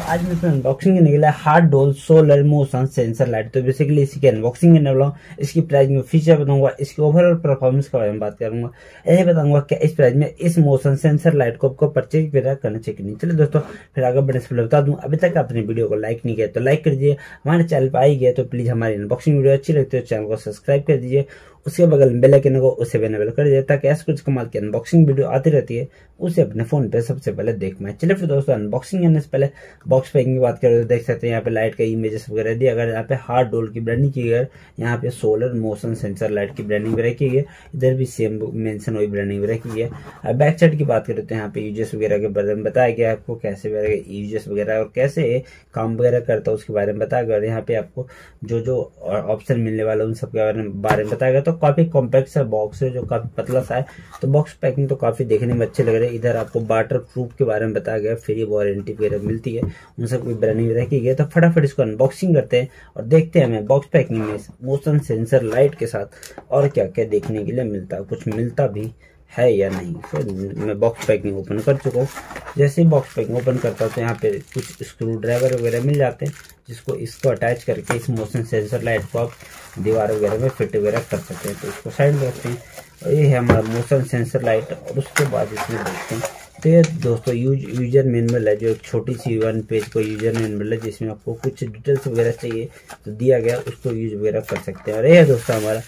आज मैं इसमें अनबॉक्सिंग करने के लिए hurdle solar motion sensor light. तो बेसिकली इसी की अनबॉक्सिंग करने वाला हूँ। इसकी प्राइसिंग, फीचर बताऊंगा, इसकी ओवरऑल परफॉर्मेंस के बारे में बात करूंगा। यही बताऊंगा क्या इस प्राइस में इस मोशन सेंसर लाइट को आपको परचेज वगैरह करना चाहिए नहीं। चलिए दोस्तों, फिर आगे बढ़ने से पहले बता दूं, अभी तक आपने वीडियो को लाइक नहीं किया तो लाइक कर दीजिए। हमारे चैनल पर आई गया तो प्लीज हमारी अनबॉक्सिंग वीडियो अच्छी लगती है तो चैनल को सब्सक्राइब कर दीजिए। उसके बगल में बेल आइकन को उसे भी इनेबल कर दीजिए ताकि ऐसे कुछ कमाल की अनबॉक्सिंग वीडियो आती रहती है उसे अपने फोन पे सबसे पहले देख पाए। चलिए फिर दोस्तों, अनबॉक्सिंग करने से पहले बॉक्स पैकिंग की बात करें तो देख सकते हैं यहाँ पे लाइट का इमेजेस वगैरह दिया गया। यहाँ पे हार्डोल की ब्रांडिंग की गई, यहाँ पे सोलर मोशन सेंसर लाइट की ब्रांडिंग वगैरह की गई। इधर भी सेम मेंशन वही ब्रांडिंग वगैरह की है। बैक साइड की बात करें तो यहाँ पे यूजेस वगैरह के बारे में बताया गया आपको, कैसे यूजेस वगैरह और कैसे काम वगैरह करता है उसके बारे में बताया गया। यहाँ पे आपको जो जो ऑप्शन मिलने वाला उन सब के बारे में बताया गया। तो काफी कॉम्पैक्ट सा बॉक्स है जो काफी पतला सा है। तो बॉक्स पैकिंग तो काफी देखने में अच्छे लग रहे हैं। इधर आपको वाटर प्रूफ के बारे में बताया गया, फ्री वारंटी वगैरह मिलती है, उन सब की ब्रांडिंग रखी गई। तो फटाफट इसको अनबॉक्सिंग करते हैं और देखते हैं हमें बॉक्स पैकिंग में मोशन सेंसर लाइट के साथ और क्या क्या देखने के लिए मिलता है, कुछ मिलता भी है या नहीं। तो मैं बॉक्स पैकिंग ओपन कर चुका हूँ। जैसे ही बॉक्स पैकिंग ओपन करता हूँ तो यहाँ पे कुछ स्क्रू ड्राइवर वगैरह मिल जाते हैं जिसको इसको अटैच करके इस मोशन सेंसर लाइट को आप दीवार वगैरह में फिट वगैरह कर सकते हैं। तो इसको साइड में रखते हैं और ये है हमारा मोशन सेंसर लाइट। और उसके बाद इसमें देखते हैं तो ये दोस्तों यूजर मैनुअल है, जो एक छोटी सी 1 पेज को यूजर मैनुअल है जिसमें आपको कुछ डिटेल्स वगैरह चाहिए तो दिया गया, उसको यूज वगैरह कर सकते हैं। और ये है दोस्तों हमारा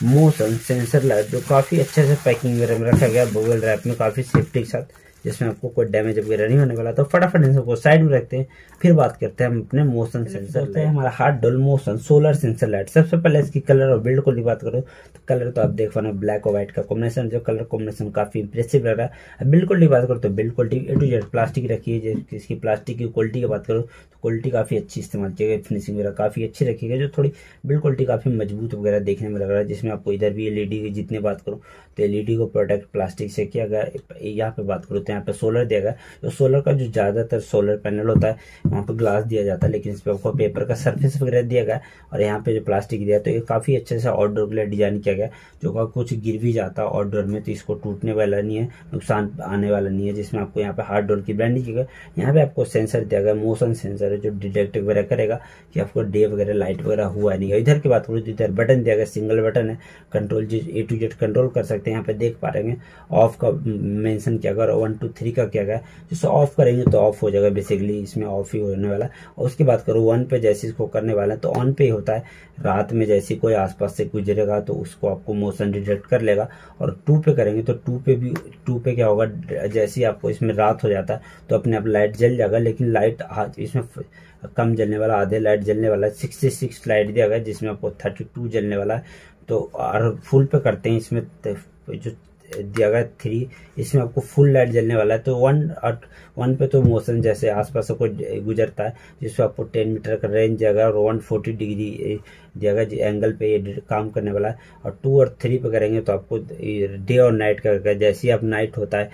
मोशन सेंसर लाइट जो काफी अच्छे से पैकिंग वगैरह में रखा गया बबल रैप में, काफी सेफ्टी के साथ, जिसमें आपको कोई डैमेज वगैरह नहीं होने वाला। तो फटाफट इन सबको साइड में रखते हैं, फिर बात करते हैं हम अपने मोशन सेंसर लाइट। हमारा hurdle motion solar sensor light. सबसे पहले इसकी कलर और बिल्ड क्वालिटी बात करो तो कलर तो आप देख पा रहे हो, ब्लैक और व्हाइट का कॉम्बिनेशन, जो कलर कॉम्बिनेशन काफी इंप्रेसिव लग रहा है। बिल्ड क्वालिटी बात करो तो build quality A to Z plastic रखी है। इसकी प्लास्टिक की क्वालिटी की बात करो तो क्वालिटी काफी अच्छी इस्तेमाल की गई, फिनिशिंग वगैरह काफी अच्छी रखी गई, जो थोड़ी बिल्ड क्वालिटी काफी मजबूत वगैरह देखने में लग रहा है। जिसमें आपको इधर भी एलईडी की जितने बात करो तो एलईडी को प्रोटेक्ट प्लास्टिक से किया गया। यहाँ पे बात करो तो यहाँ पे सोलर दिया गया। जो सोलर का जो ज्यादातर सोलर पैनल होता है वहाँ पे ग्लास दिया जाता है, लेकिन इस पे आपको पेपर का सरफेस वगैरह दिया गया। और यहाँ पे जो प्लास्टिक दिया तो ये काफी अच्छे से आउटडोर के लिए डिजाइन किया गया, जो कुछ गिर भी जाता है आउटडोर में तो इसको टूटने वाला नहीं है, नुकसान आने वाला नहीं है। जिसमें आपको यहाँ पे हार्डोल की ब्रांडिंग की गई। यहाँ पे आपको सेंसर दिया गया, मोशन सेंसर है जो डिटेक्ट वगैरह करेगा कि आपको डे वगैरह लाइट वगैरह हुआ नहीं है। इधर की बात करूँ तो इधर बटन दिया गया, सिंगल बटन है, control A to Z control कर सकते हैं। यहाँ पे देख पा रहे हैं ऑफ का मेंशन किया गया और 1 2 3 का किया गया। जिससे ऑफ करेंगे तो ऑफ हो जाएगा, बेसिकली इसमें ऑफ ही होने वाला। और उसकी बात करूँ 1 पे जैसे इसको करने वाला है तो ऑन पे ही होता है। रात में जैसे कोई आसपास से गुजरेगा तो उसको आपको मोशन डिटेक्ट कर लेगा। और 2 पे करेंगे तो 2 पे क्या होगा, जैसे ही आपको इसमें रात हो जाता है तो अपने आप लाइट जल जाएगा, लेकिन लाइट इसमें कम जलने वाला, आधे लाइट जलने वाला है। 66 लाइट दिया गया जिसमें आपको 32 जलने वाला है। तो और फुल पे करते हैं इसमें जो दिया गया 3, इसमें आपको फुल लाइट जलने वाला है। तो 1 पे तो मोशन जैसे आसपास से कोई गुजरता है जिसमें आपको 10 मीटर का रेंज दिया गया और 140 डिग्री दिया गया एंगल पे ये काम करने वाला है। और 2 और 3 पे करेंगे तो आपको डे और नाइट का, जैसे ही आप नाइट होता है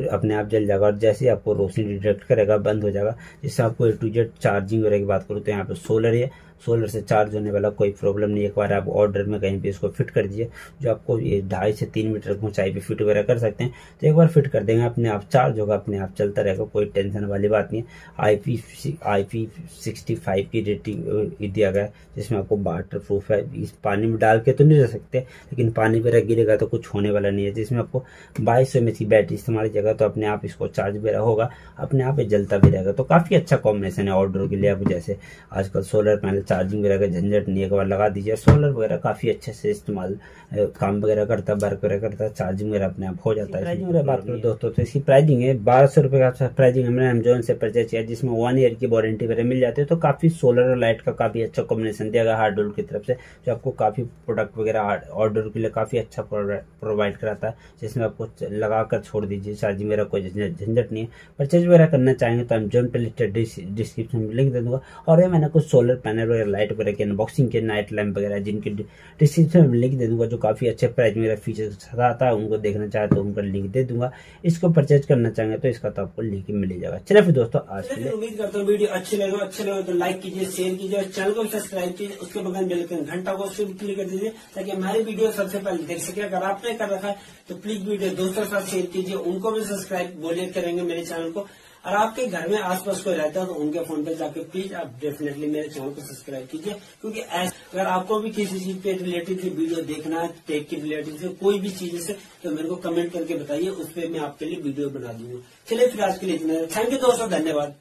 अपने आप जल जाएगा और जैसे ही आपको रोशनी डिटेक्ट करेगा बंद हो जाएगा। जिससे आपको A to Z चार्जिंग वगैरह की बात करूँ तो यहाँ पे सोलर है, सोलर से चार्ज होने वाला कोई प्रॉब्लम नहीं। एक बार आप ऑर्डर में कहीं पे इसको फिट कर दीजिए, जो आपको 2.5 से 3 मीटर की ऊंचाई पे फिट वगैरह कर सकते हैं। तो एक बार फिट कर देंगे अपने आप चार्ज होगा, अपने आप चलता रहेगा, कोई टेंशन वाली बात नहीं है। IP65 की रेटिंग दिया गया जिसमें आपको वाटर प्रूफ है। इस पानी में डाल के तो नहीं रह सकते, लेकिन पानी वगैरह गिरेगा तो कुछ होने वाला नहीं है। जिसमें आपको 2200 mAh की बैटरी इस्तेमाल किया तो अपने आप इसको चार्ज वगैरह होगा, अपने आप जलता भी रहेगा। तो काफी अच्छा कॉम्बिनेशन है आउटडोर के लिए। अब जैसे आजकल सोलर पैनल चार्जिंग वगैरह का झंझट नहीं, एक बार लगा दीजिए। सोलर वगैरह काफी अच्छे से इस्तेमाल काम वगैरह करता है, वर्क वगैरह करता है, चार्जिंग वगैरह अपने आप हो जाता है। प्राइसिंग वगैरह बात करो दोस्तों तो इसकी प्राइसिंग है 1200 रुपए का प्राइसिंग हमने अमेजोन से परचेज किया, जिसमें 1 ईयर की वारंटी वगैरह मिल जाती है। तो काफी सोलर और लाइट का काफी अच्छा कॉम्बिनेशन दिया गया हार्डोल की तरफ से, जो आपको काफी प्रोडक्ट वगैरह आउटडोर के लिए काफी अच्छा प्रोवाइड कराता है। जिसमें आपको लगाकर छोड़ दीजिए, चार्जिंग वगैरह कोई झंझट नहीं है। परचेज वगैरह करना चाहेंगे तो अमेजोन पे लिस्टेड डिस्क्रिप्शन में लिंक दे दूंगा। और ये मैंने कुछ सोलर पैनल वगैरह लाइट वगैरह की अनबॉक्सिंग के, नाइट लैंप वगैरह जिनके डिस्क्रिप्शन में लिंक दे दूंगा, जो काफी अच्छे प्राइस में फीचर आता है। उनको देखना चाहे तो उनका लिंक दे दूंगा। इसको परचेज करना चाहेंगे तो इसका तो आपको लिंक मिल जाएगा। चलिए फिर दोस्तों, आज के लिए उम्मीद करता हूँ वीडियो अच्छे लगे तो लाइक कीजिए, शेयर कीजिए और चैनल को सब्सक्राइब कीजिए। उसके बगल में बेल आइकन घंटा को क्लिक कर दीजिए ताकि हमारी वीडियो सबसे पहले देख सके। अगर आपने कर रखा है तो प्लीज वीडियो दोस्तों के साथ शेयर कीजिए, उनको भी सब्सक्राइब बोलिए करेंगे मेरे चैनल को। और आपके घर में आसपास कोई रहता है तो उनके फोन पे जाके प्लीज आप डेफिनेटली मेरे चैनल को सब्सक्राइब कीजिए, क्योंकि अगर आपको भी किसी चीज पे रिलेटेड से वीडियो देखना है, टेक के रिलेटेड से कोई भी चीज से, तो मेरे को कमेंट करके बताइए, उस पर मैं आपके लिए वीडियो बना दूंगा। चलिए फिर आज के लिए इतना, थैंक यू दोस्तों, धन्यवाद।